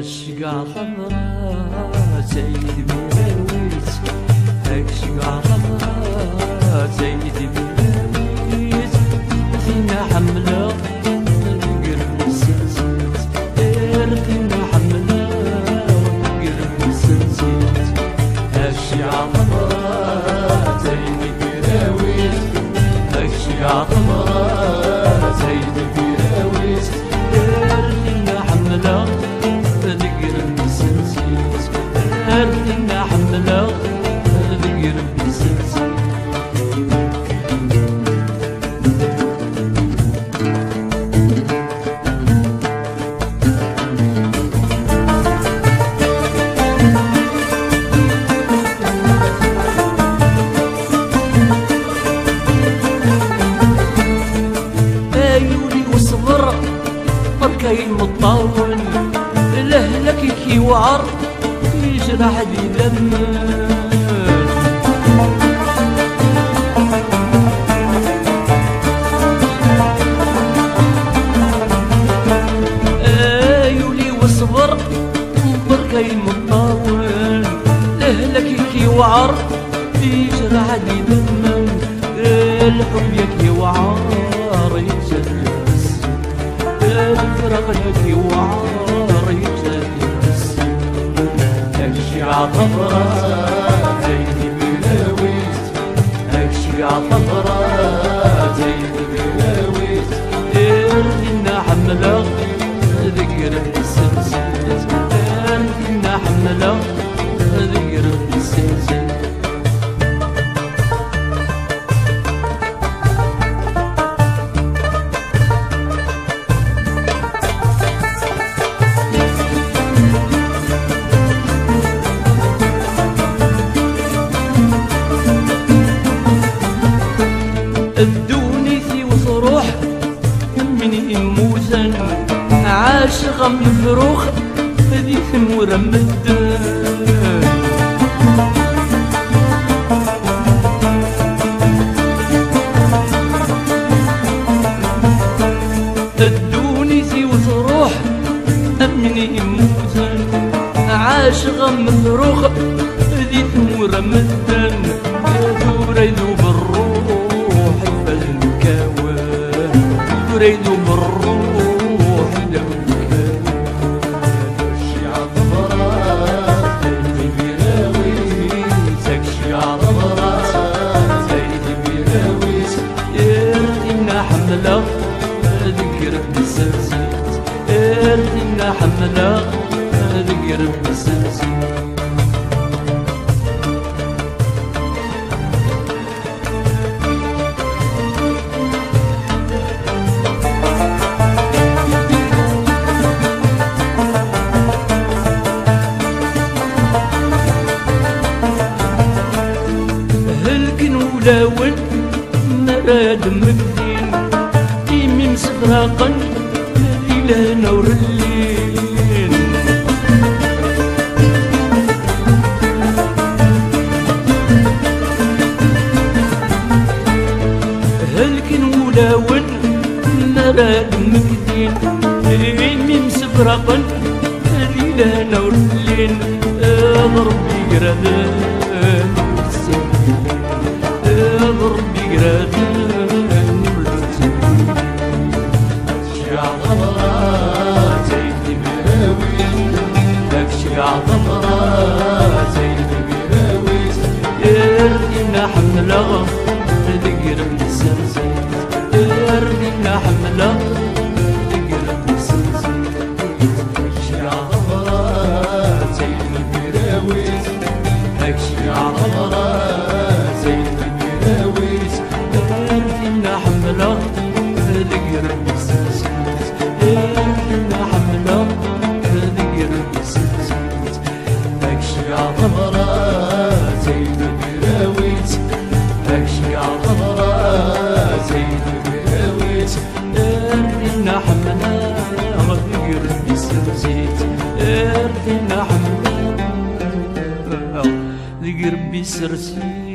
الشقا خضرا زيد ميراويت الشقا خضرا زيد ميراويت فينا حملة قرب السنسيت فينا حملة قرب السنسيت الشقا خضرا زيد ميراويت الشقا خضرا زيد ميراويت فينا حملة أرثنا حملة ذكر بسلسل أيولي وصبر بركاين مطاول لهلك كي وعر يجرح لي دم ايولي وصبر بركاين مطاول لهلك كي وعر يجرح لي دم الحب يكي وعار يجلس الفراق يكي وعار يجلس الشقا خضرا زيد ميراويت الشقا خضرا زيد ميراويت ارثنا حملة ذكر السلسلة ارثنا حملة ذكر السلسلة الدونيثي وصروح من يموزن عاشق مفروخ ذي ثمور مدن الدونيثي وصروح من يموزن عاشق مفروخ ذي ثمور مدن يذوب الروح يريد بالروح لو كان الشقا خضرا زيد ميراويت الشقا خضرا زيد ميراويت ارثنا حملة ذكر بالسلسيت ارثنا حملة ذكر بالسلسيت ولاون مراد مكدين إيمي مسفراقا ليلة نور الليل هلكن ولاون مراد مكدين إيمي مسفراقا ليلة نور الليل ضربي قرادان ضربي قرادان الشقا خضرا زيد ميراويت الشقا خضرا زيد ميراويت ارثنا حملة ذكر بالسلسلة ارثنا حملة ذكر بالسلسلة الشقا خضرا زيد ميراويت الشقا خضرا ارثنا حملة ذكر بالسلسلة ارثنا حملة ذكر بالسلسلة الشقا خضرا زيد ميراويت الشقا خضرا زيد ميراويت ارثنا حملة ذكر بالسلسلة ارثنا حملة ذكر بالسلسلة